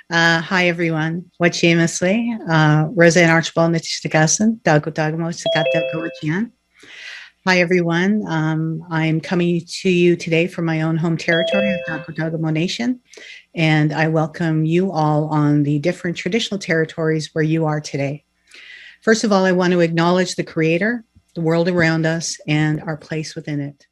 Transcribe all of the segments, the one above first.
Hi, everyone. Wachimasli, RoseAnne Archibald, Nitishtigasan, Taykwa Tagamo Cree Nation. Hi, everyone. I'm coming to you today from my own home territory of Taykwa Tagamou Nation, and I welcome you all on the different traditional territories where you are today. First of all, I want to acknowledge the Creator, the world around us, and our place within it.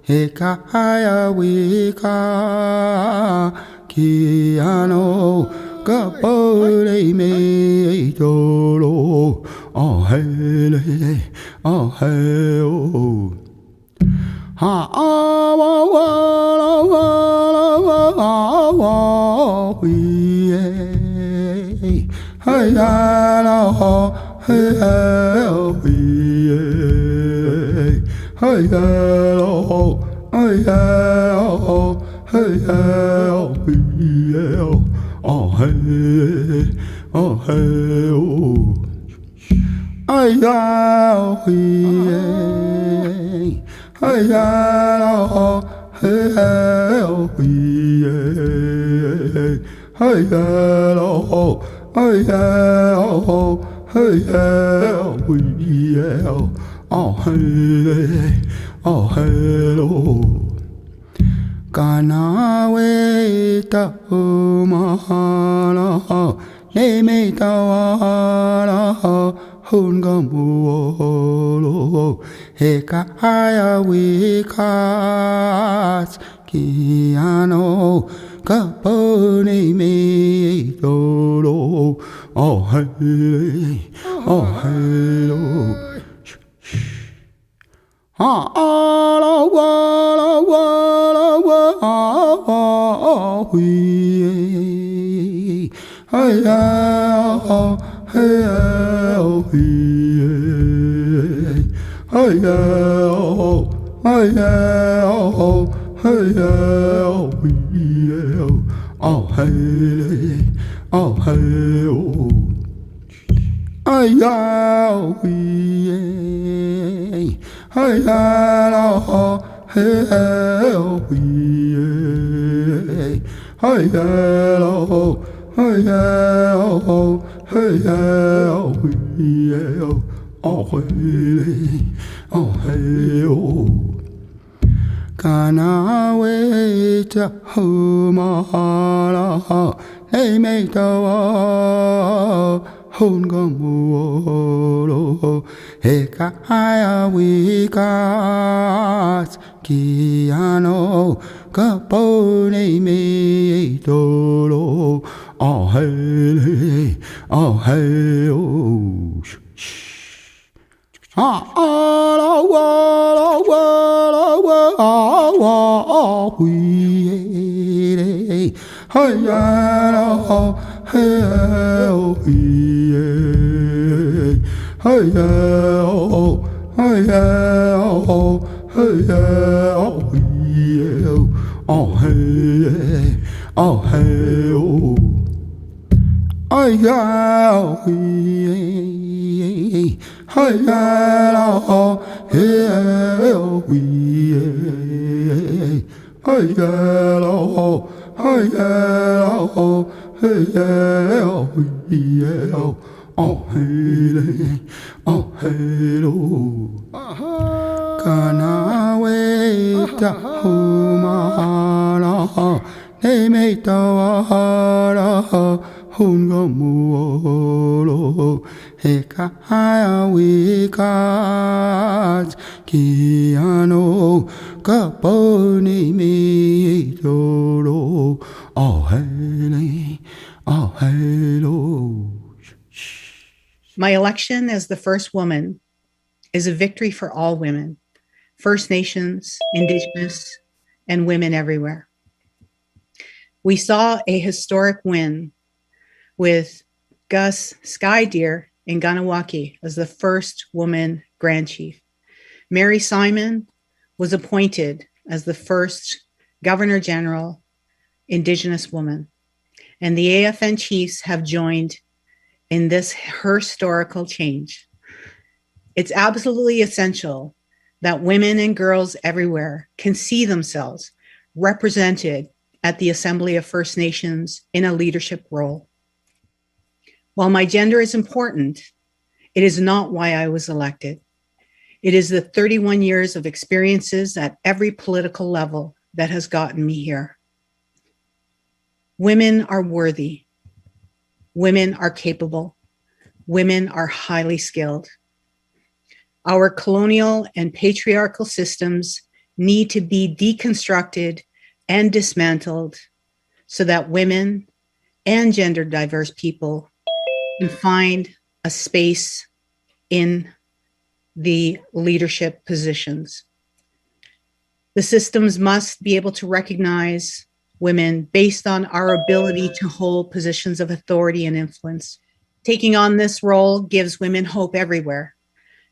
Hekaya wika kiano kapole me dolo oh hele oh heo ha wa wa wa we hey la ho hey we hey hello, hey hello, hey hello, oh hey, oh hey, oh, hey hello, hey hello, hey hello, hey hello, hey hello, hey hello. Oh hey, oh hello. Kana we ta umala, le me ta wala, hunga muolo. He kaya we kas kiano kapone me dolo. Oh hey, oh hello. Hey hello, hey hello, hey hello, hey hello, hey hello, oh hey, oh hey, oh. Kana we ta humala, hey me ta wa. Hunga muolo, hekaya wikas kiano kapone me dolo. Oh hey, oh hey, oh. Ah ah wa we hey ya hey hey oh hey oh hey oh hey oh hey oh ay ya hey hey oh hey oh hey oh hey oh hey oh hey oh hello kana we ta humala Hey me tawara hunga muolo he kaya wikat kiano kaponi mi toro oh hello. My election as the first woman is a victory for all women, First Nations, Indigenous, and women everywhere. We saw a historic win with Gus Skydeer in Ganawaki as the first woman Grand Chief. Mary Simon was appointed as the first Governor General Indigenous woman. And the A.F.N chiefs have joined in this historical change. It's absolutely essential that women and girls everywhere can see themselves represented at the Assembly of First Nations in a leadership role. While my gender is important, it is not why I was elected. It is the 31 years of experiences at every political level that has gotten me here. Women are worthy. Women are capable. Women are highly skilled. Our colonial and patriarchal systems need to be deconstructed and dismantled so that women and gender diverse people can find a space in the leadership positions. The systems must be able to recognize women based on our ability to hold positions of authority and influence. Taking on this role gives women hope everywhere,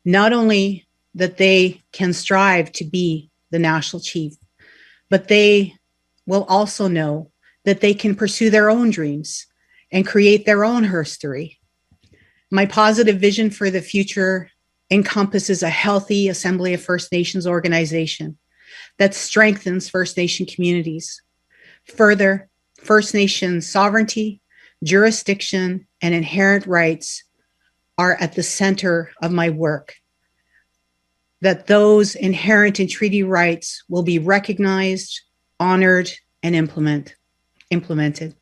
not only that they can strive to be the national chief, but they will also know that they can pursue their own dreams and create their own history. My positive vision for the future encompasses a healthy Assembly of First Nations organization that strengthens First Nation communities. Further, First Nations sovereignty, jurisdiction, and inherent rights are at the center of my work. That those inherent in treaty rights will be recognized, honored, and implemented.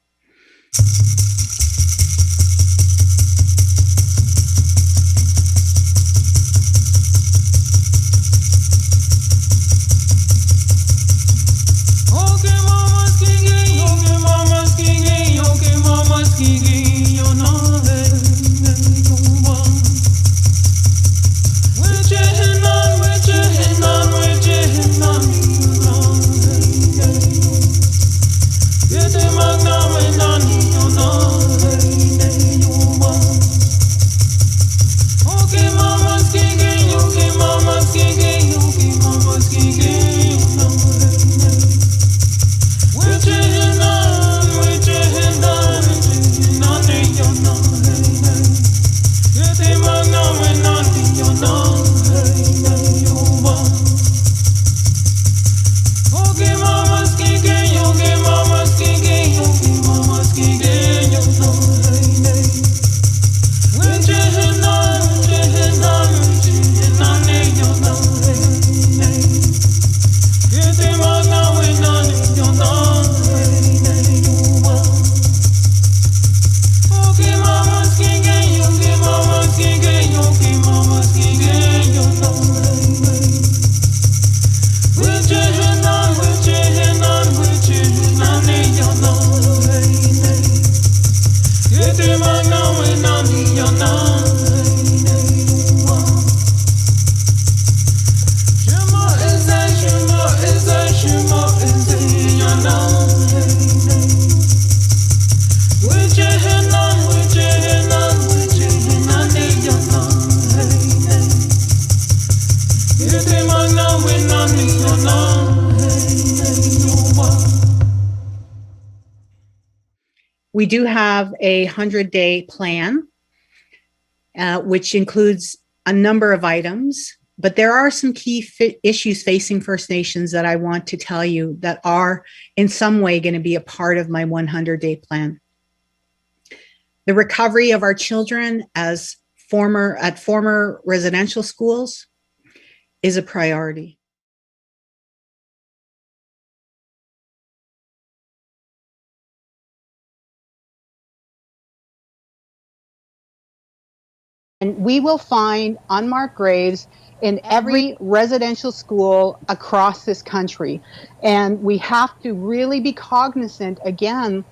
We do have a 100-day plan, which includes a number of items, but there are some key issues facing First Nations that I want to tell you that are in some way going to be a part of my 100-day plan. The recovery of our children at former residential schools is a priority. And we will find unmarked graves in every residential school across this country. And we have to really be cognizant, again,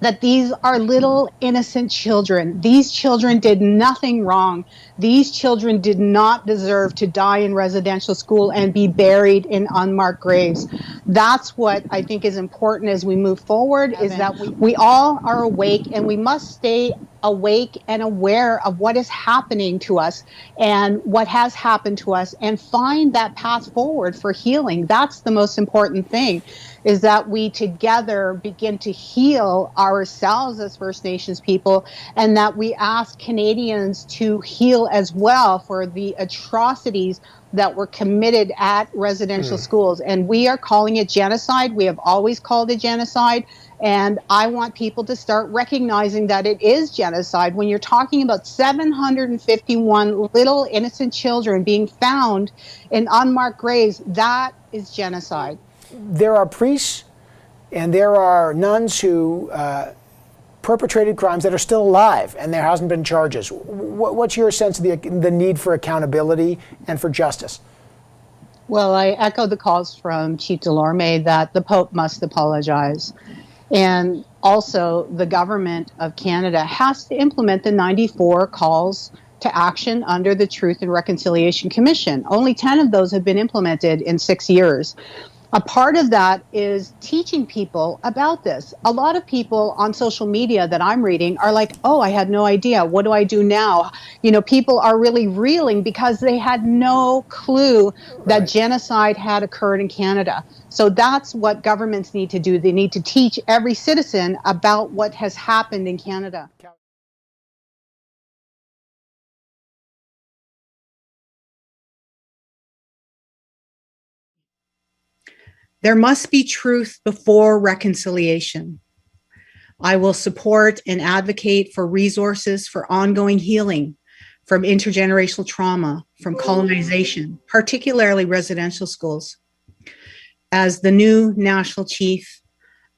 that these are little innocent children. These children did nothing wrong. These children did not deserve to die in residential school and be buried in unmarked graves. That's what I think is important as we move forward, is that we all are awake, and we must stay awake and aware of what is happening to us and what has happened to us, and find that path forward for healing. That's the most important thing, is that we together begin to heal ourselves as First Nations people, and that we ask Canadians to heal as well for the atrocities that were committed at residential schools. And we are calling it genocide. We have always called it genocide. And I want people to start recognizing that it is genocide. When you're talking about 751 little innocent children being found in unmarked graves, that is genocide. There are priests and there are nuns who perpetrated crimes that are still alive, and there hasn't been charges. What's your sense of the need for accountability and for justice? Well, I echo the calls from Chief Delorme that the Pope must apologize. And also, the government of Canada has to implement the 94 calls to action under the Truth and Reconciliation Commission. Only 10 of those have been implemented in 6 years. A part of that is teaching people about this. A lot of people on social media that I'm reading are like, oh, I had no idea. What do I do now? You know, people are really reeling because they had no clue that genocide had occurred in Canada. So that's what governments need to do. They need to teach every citizen about what has happened in Canada. There must be truth before reconciliation. I will support and advocate for resources for ongoing healing from intergenerational trauma, from colonization, particularly residential schools. As the new national chief,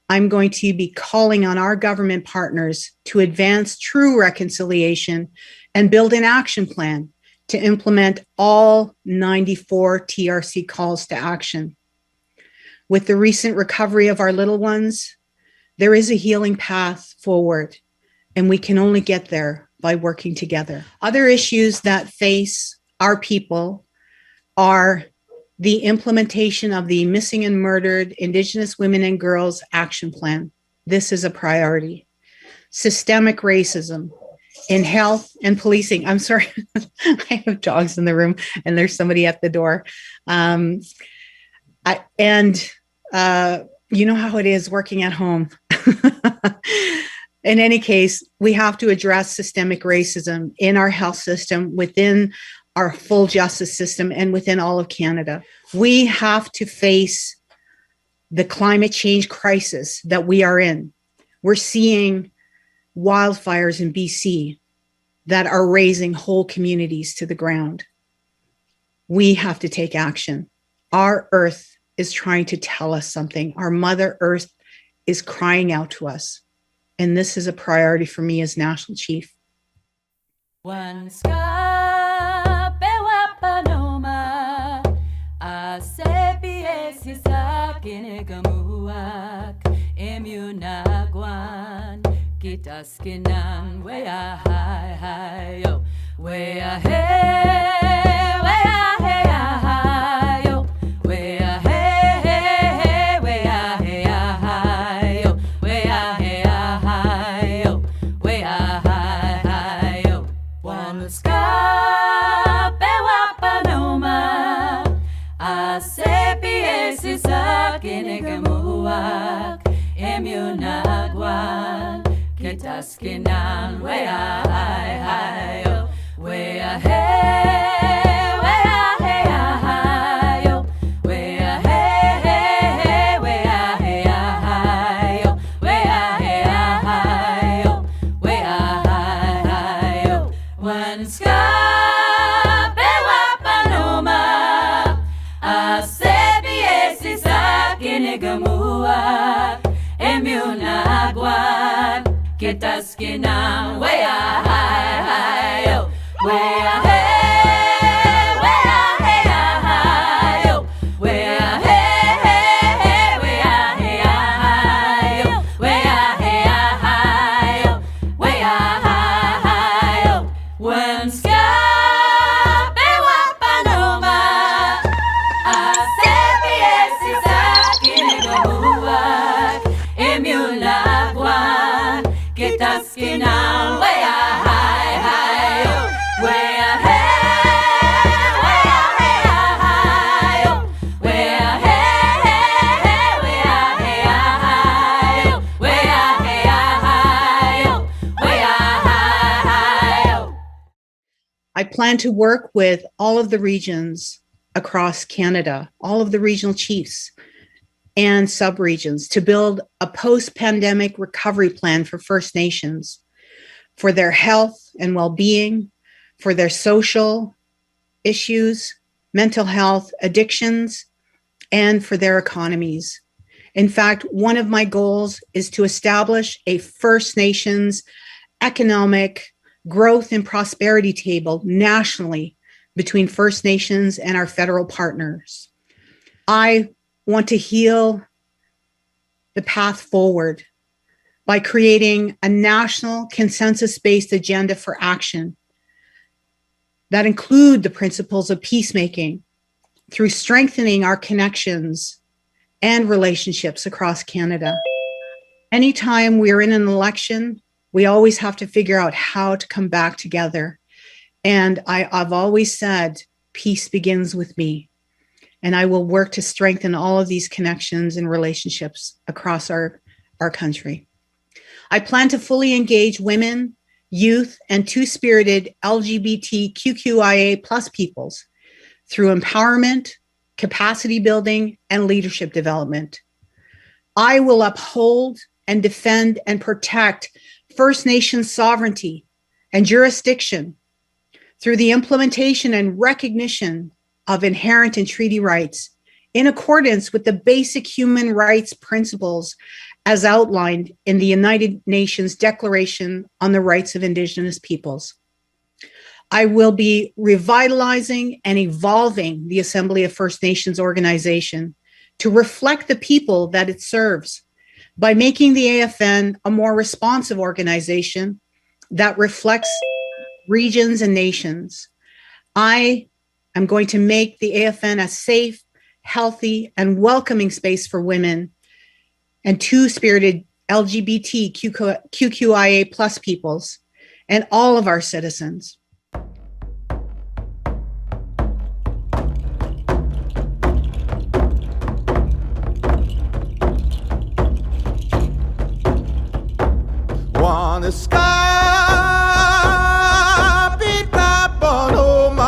I'm going to be calling on our government partners to advance true reconciliation and build an action plan to implement all 94 TRC calls to action. With the recent recovery of our little ones, there is a healing path forward, and we can only get there by working together. Other issues that face our people are the implementation of the Missing and Murdered Indigenous Women and Girls Action Plan. This is a priority. Systemic racism in health and policing. I'm sorry, I have dogs in the room and there's somebody at the door. You know how it is working at home. In any case, we have to address systemic racism in our health system, within our full justice system, and within all of Canada. We have to face the climate change crisis that we are in. We're seeing wildfires in BC that are razing whole communities to the ground. We have to take action. Our earth is trying to tell us something. Our Mother Earth is crying out to us. And this is a priority for me as National Chief. Taskinan way I yo way I hey way I hey I yo way I hey way I hey yo way I hey yo way I yo when ska be wapanoma a sebi esisa kinegamua emunagwan Get us skin on way I, way plan to work with all of the regions across Canada, all of the regional chiefs and subregions to build a post-pandemic recovery plan for First Nations, for their health and well-being, for their social issues, mental health, addictions, and for their economies. In fact, one of my goals is to establish a First Nations economic growth and prosperity table nationally between First Nations and our federal partners. I want to heal the path forward by creating a national consensus-based agenda for action that include the principles of peacemaking through strengthening our connections and relationships across Canada. Anytime we're in an election, we always have to figure out how to come back together. And I've always said, peace begins with me. And I will work to strengthen all of these connections and relationships across our country. I plan to fully engage women, youth, and two-spirited LGBTQIA plus peoples through empowerment, capacity building, and leadership development. I will uphold and defend and protect First Nations sovereignty and jurisdiction through the implementation and recognition of inherent and treaty rights in accordance with the basic human rights principles as outlined in the United Nations Declaration on the Rights of Indigenous Peoples. I will be revitalizing and evolving the Assembly of First Nations organization to reflect the people that it serves by making the A.F.N. a more responsive organization that reflects regions and nations. I am going to make the A.F.N. a safe, healthy, and welcoming space for women and two-spirited LGBTQIA plus peoples and all of our citizens. Wanna sky beat up on Omar.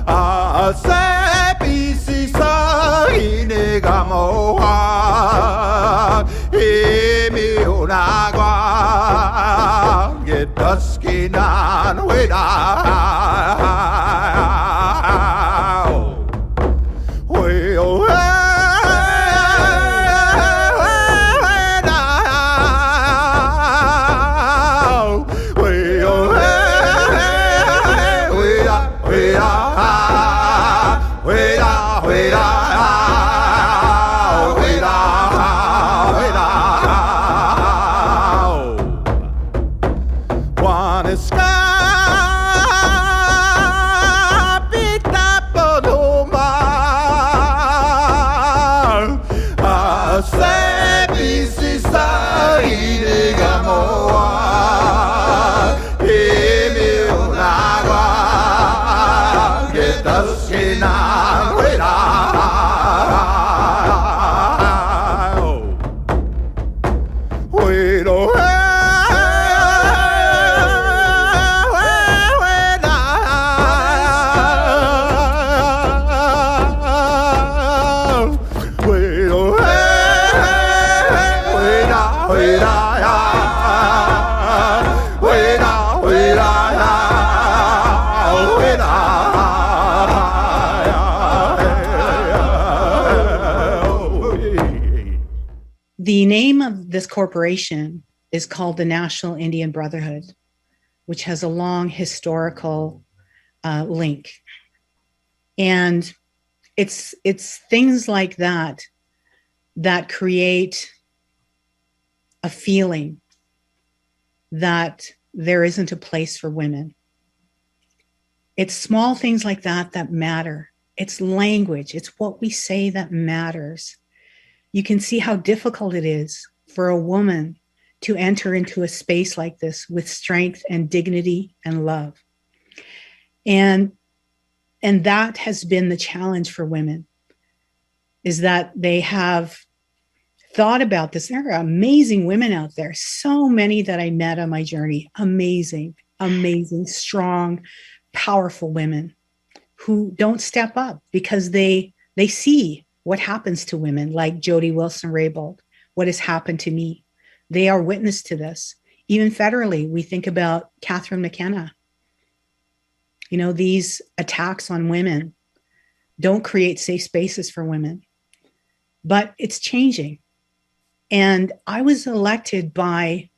I say, BC, Sahinega Moa. Emi Onagua. Get dusky nan with The name of this corporation is called the National Indian Brotherhood, which has a long historical link. And it's things like that that create a feeling that there isn't a place for women. It's small things like that that matter. It's language. It's what we say that matters. You can see how difficult it is for a woman to enter into a space like this with strength and dignity and love. And that has been the challenge for women, is that they have thought about this. There are amazing women out there, so many that I met on my journey, amazing, amazing, strong, powerful women who don't step up because they see what happens to women like Jody Wilson-Raybould, what has happened to me. They are witness to this. Even federally, we think about Catherine McKenna. You know, these attacks on women don't create safe spaces for women, but it's changing. And I was elected by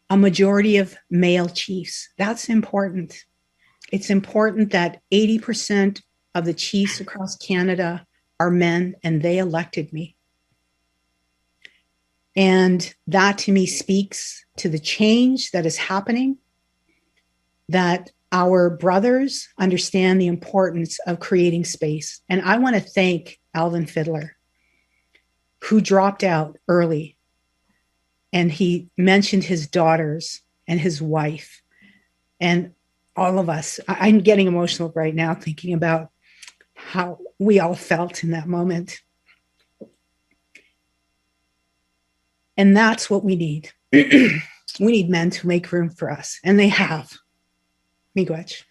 a majority of male chiefs. That's important. It's important that 80% of the chiefs across Canada are men, and they elected me. And that to me speaks to the change that is happening, that our brothers understand the importance of creating space. And I want to thank Alvin Fiddler, who dropped out early. And he mentioned his daughters and his wife and all of us. I'm getting emotional right now thinking about how we all felt in that moment. And that's what we need. We need men to make room for us, and they have. Miigwech.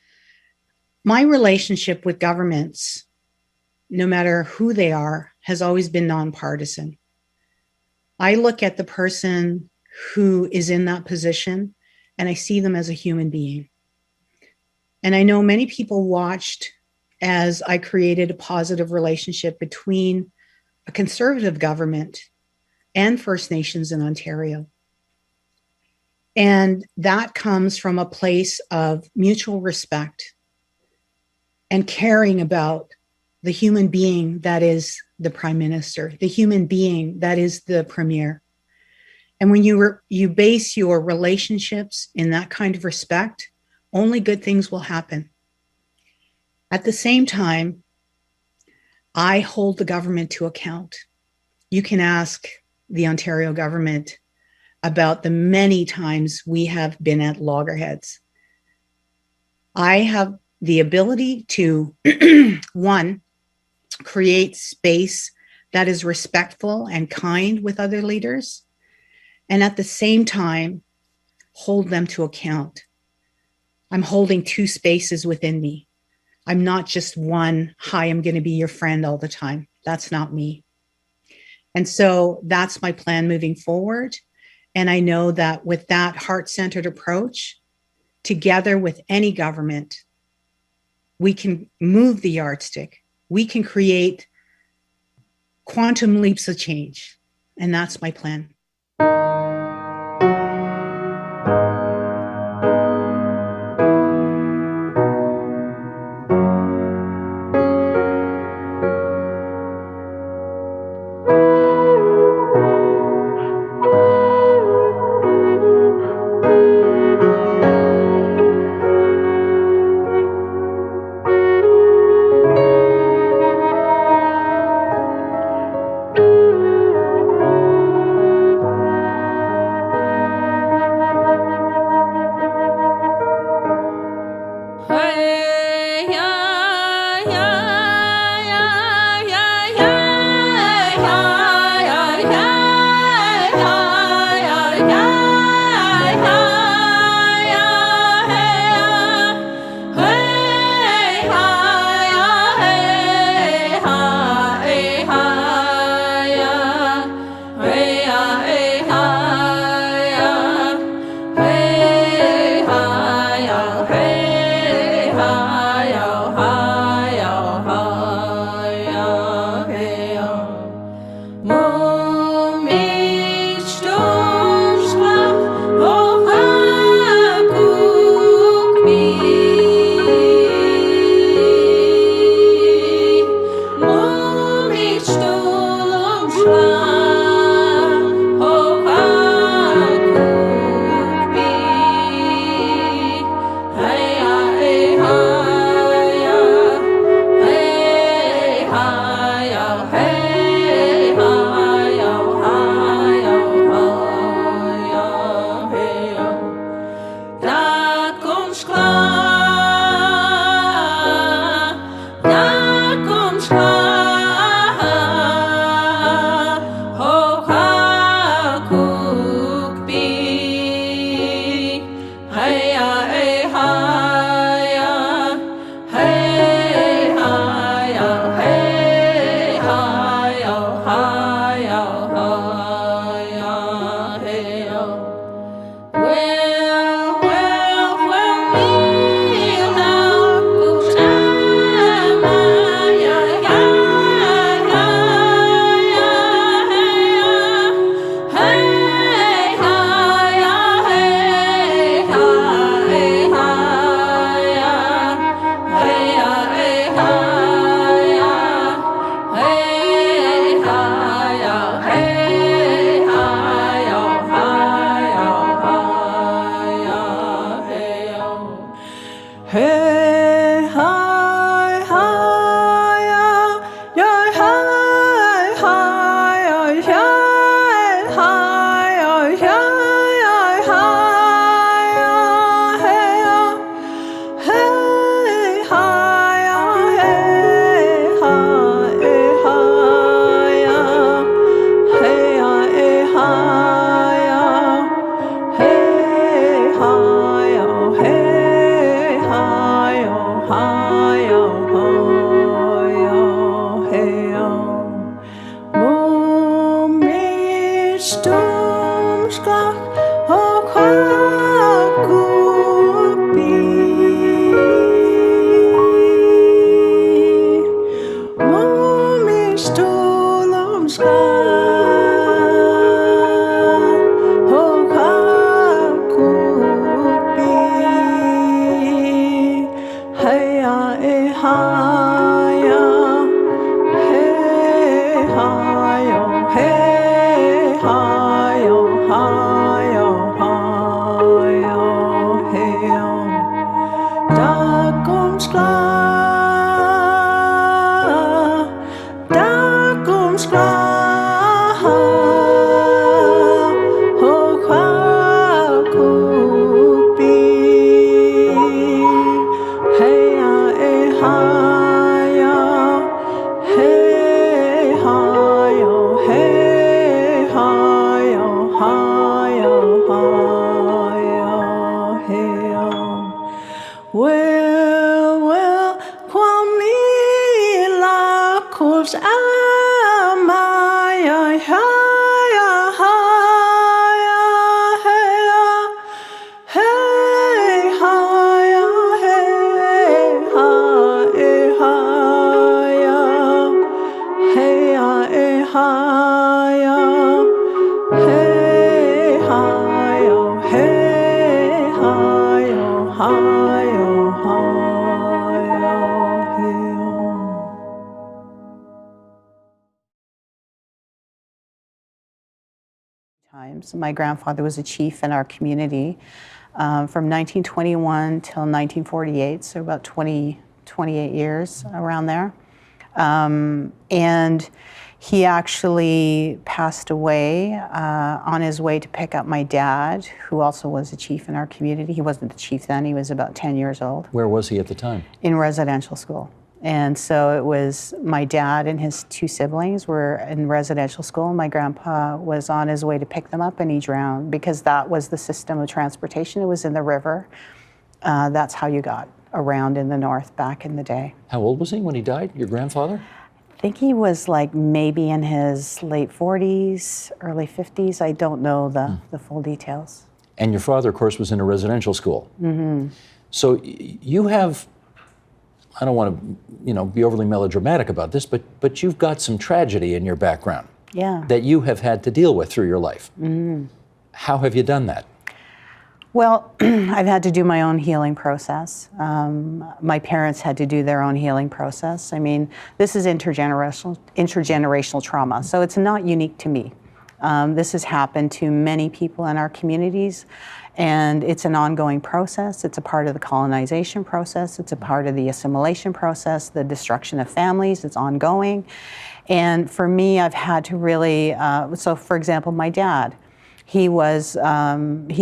My relationship with governments, no matter who they are, has always been nonpartisan. I look at the person who is in that position and I see them as a human being. And I know many people watched as I created a positive relationship between a conservative government and First Nations in Ontario. And that comes from a place of mutual respect and caring about the human being that is the prime minister, the human being that is the premier. And when you base your relationships in that kind of respect, only good things will happen. At the same time, I hold the government to account. You can ask the Ontario government about the many times we have been at loggerheads. I have the ability to, one, create space that is respectful and kind with other leaders, and at the same time, hold them to account. I'm holding two spaces within me. I'm not just one, hi, I'm going to be your friend all the time. That's not me. And so that's my plan moving forward. And I know that with that heart-centered approach, together with any government, we can move the yardstick. We can create quantum leaps of change. And that's my plan. My grandfather was a chief in our community from 1921 till 1948, so about 28 years around there. And he actually passed away on his way to pick up my dad, who also was a chief in our community. He wasn't the chief then, he was about 10 years old. Where was he at the time? In residential school. And so it was my dad and his two siblings were in residential school. My grandpa was on his way to pick them up and he drowned because that was the system of transportation. It was in the river. That's how you got around in the north back in the day. How old was he when he died, your grandfather? I think he was like maybe in his late 40s, early 50s. I don't know the full details. And your father, of course, was in a residential school. Mm-hmm. So you have, I don't want to, be overly melodramatic about this, but you've got some tragedy in your background. Yeah. That you have had to deal with through your life. Mm-hmm. How have you done that? Well, I've had to do my own healing process. My parents had to do their own healing process. I mean, this is intergenerational trauma, so it's not unique to me. This has happened to many people in our communities, and it's an ongoing process. It's a part of the colonization process. It's a part of the assimilation process, the destruction of families. It's ongoing. And for me, I've had to really, so for example, my dad, he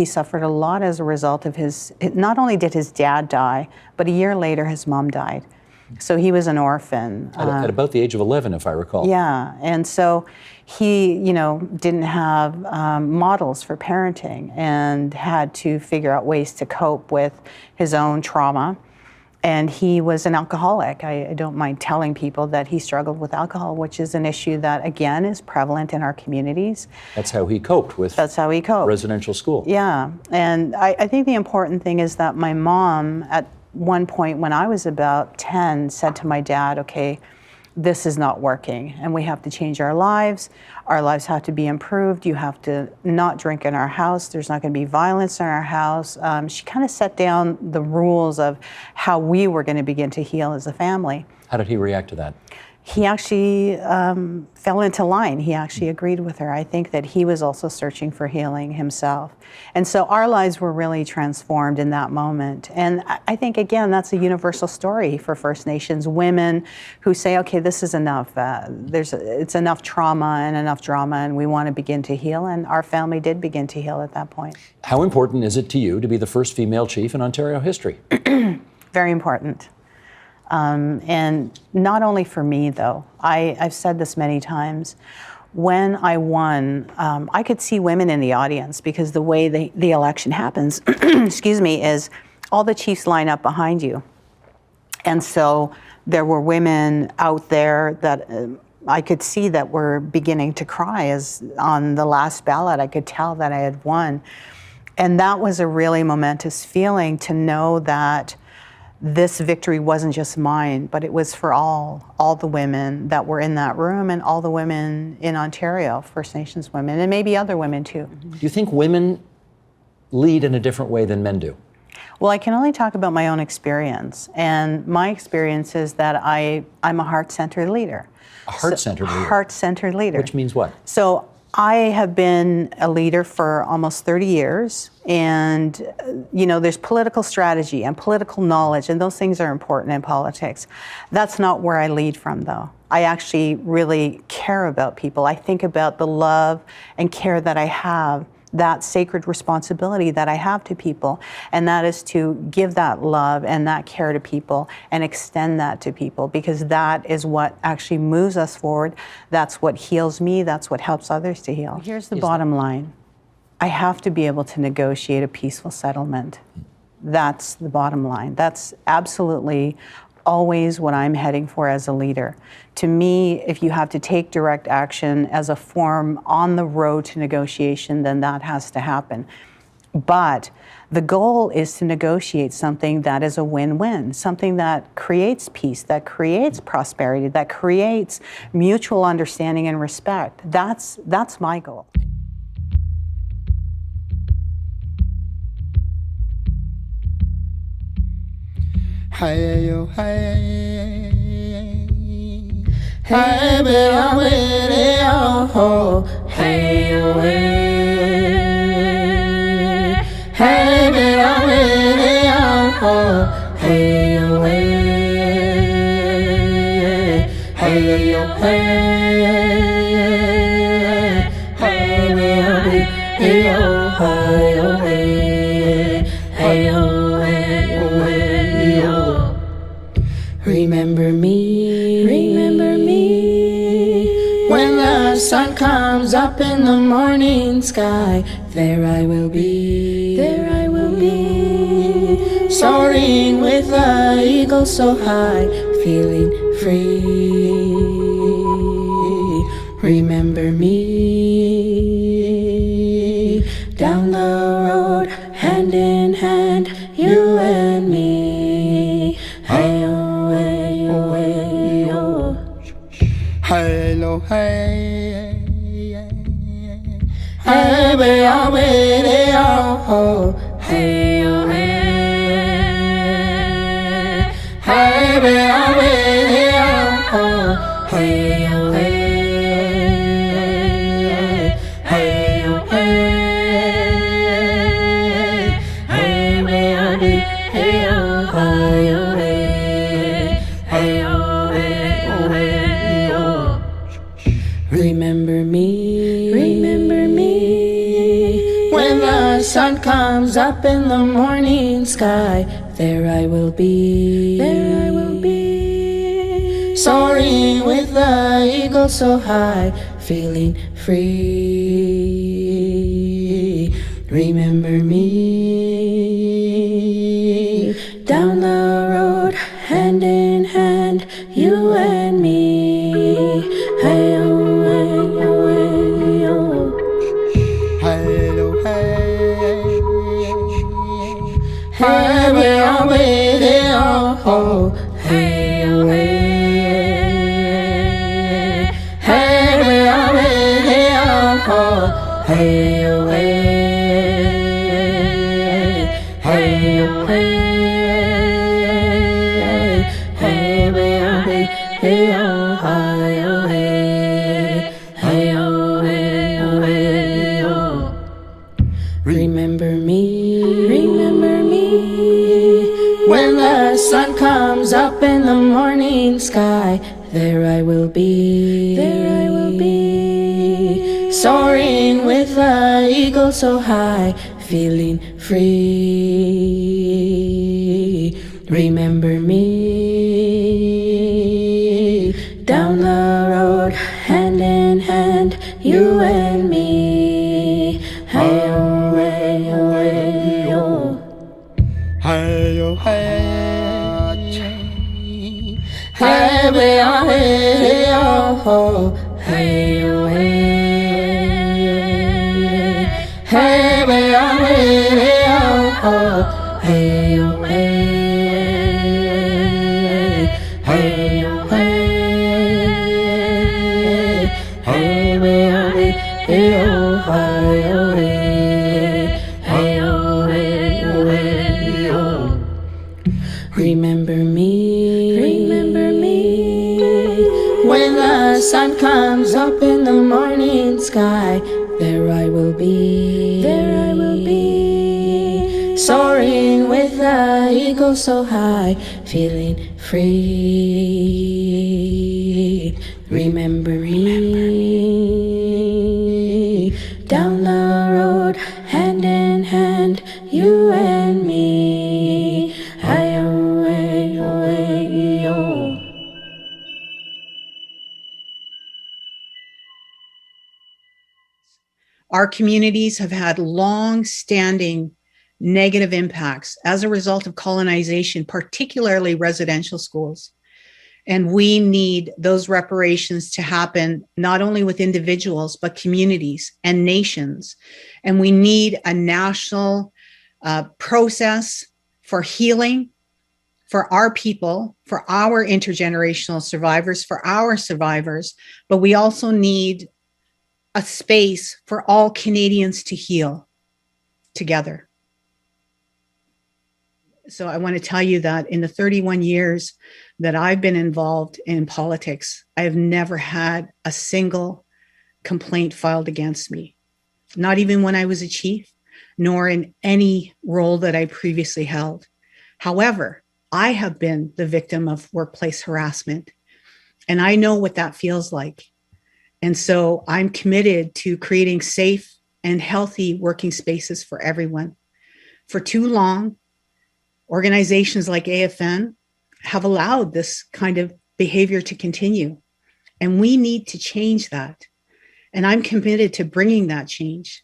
suffered a lot as a result of not only did his dad die, but a year later his mom died. So he was an orphan. At about the age of 11, if I recall. Yeah, and so he, didn't have models for parenting and had to figure out ways to cope with his own trauma. And he was an alcoholic. I don't mind telling people that he struggled with alcohol, which is an issue that, again, is prevalent in our communities. That's how he coped with residential school. Yeah, and I think the important thing is that my mom, at one point when I was about 10, said to my dad, okay, this is not working and we have to change our lives. Our lives have to be improved. You have to not drink in our house. There's not going to be violence in our house. She kind of set down the rules of how we were going to begin to heal as a family. How did he react to that? He actually fell into line. He actually agreed with her. I think that he was also searching for healing himself. And so our lives were really transformed in that moment. And I think, again, that's a universal story for First Nations women who say, okay, this is enough. It's enough trauma and enough drama, and we want to begin to heal. And our family did begin to heal at that point. How important is it to you to be the first female chief in Ontario history? Very important. And not only for me, though. I've said this many times. When I won, I could see women in the audience because the way the election happens, excuse me, is all the chiefs line up behind you. And so there were women out there that I could see that were beginning to cry as on the last ballot. I could tell that I had won. And that was a really momentous feeling to know that this victory wasn't just mine, but it was for all the women that were in that room and all the women in Ontario, First Nations women, and maybe other women too. Do you think women lead in a different way than men do? Well, I can only talk about my own experience. And my experience is that I'm a heart-centered leader. A heart-centered leader? Heart-centered leader. Which means what? So I have been a leader for almost 30 years. And, there's political strategy and political knowledge, and those things are important in politics. That's not where I lead from, though. I actually really care about people. I think about the love and care that I have, that sacred responsibility that I have to people, and that is to give that love and that care to people and extend that to people, because that is what actually moves us forward. That's what heals me. That's what helps others to heal. Here's the bottom line. I have to be able to negotiate a peaceful settlement. That's the bottom line. That's absolutely always what I'm heading for as a leader. To me, if you have to take direct action as a form on the road to negotiation, then that has to happen. But the goal is to negotiate something that is a win-win, something that creates peace, that creates prosperity, that creates mutual understanding and respect. That's my goal. Hey yo, hey, hey, be a way, oh, hey yo, hey, be a way, oh, hey yo, hey yo, hey, be a way, oh, hey yo, remember me, when the sun comes up in the morning sky, there I will be, soaring with the eagle so high, feeling free. Remember me, down the road, hand in hand, you and me. Hello, hey, hey, be a way, oh, hey, hey, be a way, oh, hey, hey, hey, be a way, oh, remember me, when the sun comes up in the morning sky, there I will be, soaring with the eagle so high, feeling free. Remember me, down the road, hand in hand, you and me. Hey, hey, be a way, oh, hey, hey, be a way, oh, hey, hey, hey, be a way, oh, hey, remember me, when the sun comes up in the morning sky, there I will be, soaring with the eagle so high, feeling free. Remember me, down the road, hand in hand, you and me. Hey, hey, hey, be a way, oh, hey, hey, be a way, oh, hey, hey, hey, be a way, oh, hey, the sun comes up in the morning sky, there I will be, there I will be, soaring with the eagle so high, feeling free. Remember me, down the road, hand in hand, you and me. Hi away, away, yo. Our communities have had long-standing negative impacts as a result of colonization, particularly residential schools. And we need those reparations to happen not only with individuals, but communities and nations. And we need a national process for healing for our people, for our intergenerational survivors, for our survivors. But we also need a space for all Canadians to heal together. So I want to tell you that in the 31 years that I've been involved in politics, I have never had a single complaint filed against me, not even when I was a chief, nor in any role that I previously held. However, I have been the victim of workplace harassment, and I know what that feels like. And so I'm committed to creating safe and healthy working spaces for everyone. For too long, organizations like A.F.N have allowed this kind of behavior to continue, and we need to change that. And I'm committed to bringing that change.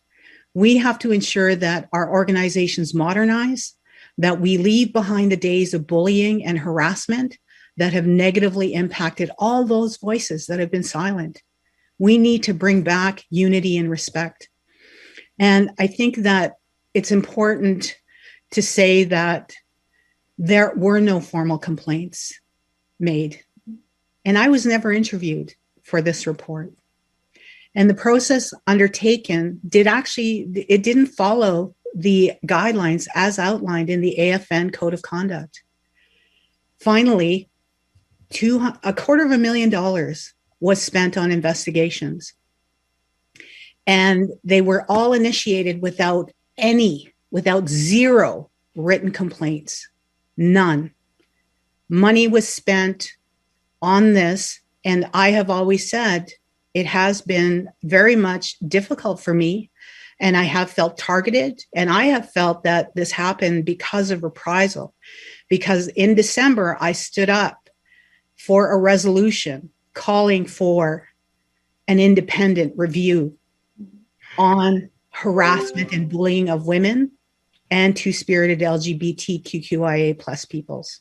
We have to ensure that our organizations modernize, that we leave behind the days of bullying and harassment that have negatively impacted all those voices that have been silent. We need to bring back unity and respect. And I think that it's important to say that there were no formal complaints made. And I was never interviewed for this report. And the process undertaken didn't follow the guidelines as outlined in the A.F.N Code of Conduct. Finally, $250,000 was spent on investigations. And they were all initiated without zero written complaints, none. Money was spent on this, and I have always said it has been very much difficult for me, and I have felt targeted, and I have felt that this happened because of reprisal. Because in December, I stood up for a resolution calling for an independent review on harassment and bullying of women and two-spirited LGBTQIA plus peoples.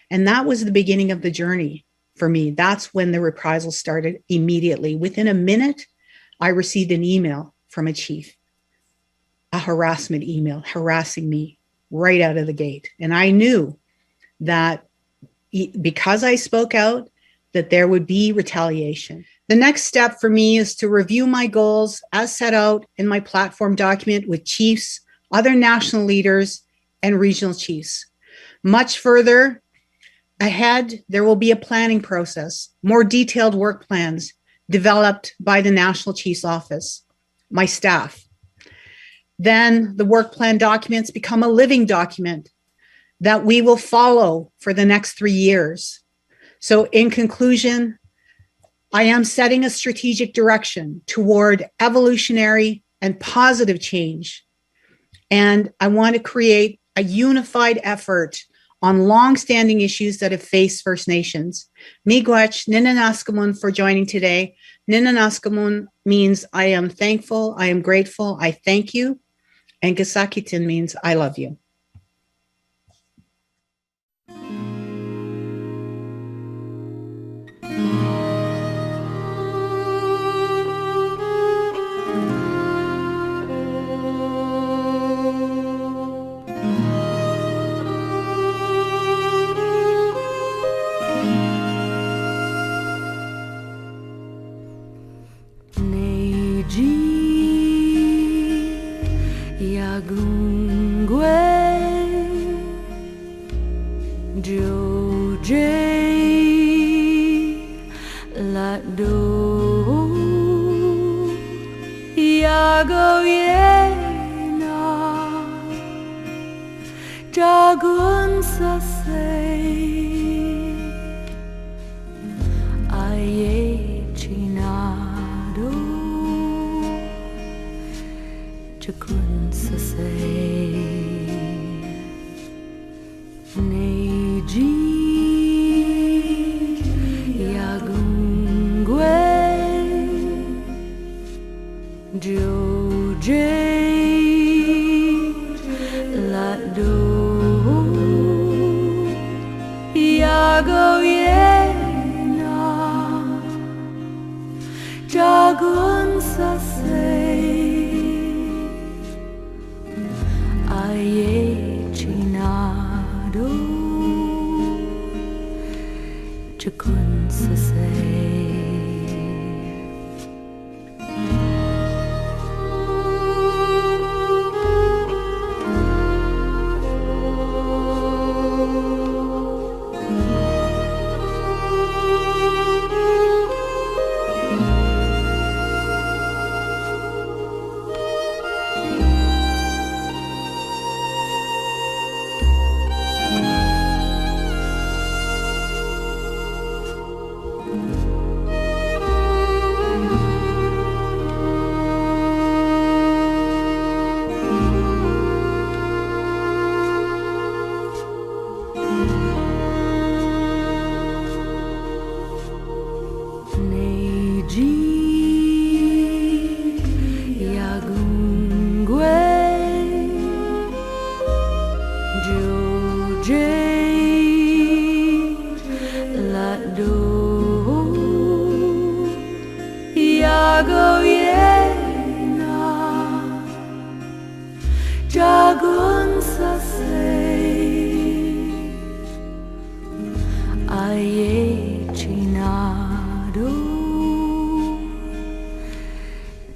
And that was the beginning of the journey for me. That's when the reprisal started immediately. Within a minute, I received an email from a chief, a harassment email harassing me right out of the gate. And I knew that because I spoke out, that there would be retaliation. The next step for me is to review my goals as set out in my platform document with chiefs, other national leaders, and regional chiefs. Much further ahead, there will be a planning process, more detailed work plans developed by the National Chief's Office, my staff. Then the work plan documents become a living document that we will follow for the next 3 years. So in conclusion, I am setting a strategic direction toward evolutionary and positive change. And I want to create a unified effort on long-standing issues that have faced First Nations. Miigwech, Ninanaskamun for joining today. Ninanaskamun means I am thankful, I am grateful, I thank you. And Gasakitin means I love you. Yagungwe Jago yena Jagun sasay Aye chinado Jakun sasay Neji Yagungwe Joje Lado Yago Yena Jagun Sasay Aye Chinado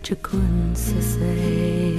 Jakun Sasay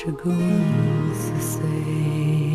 Dragoons say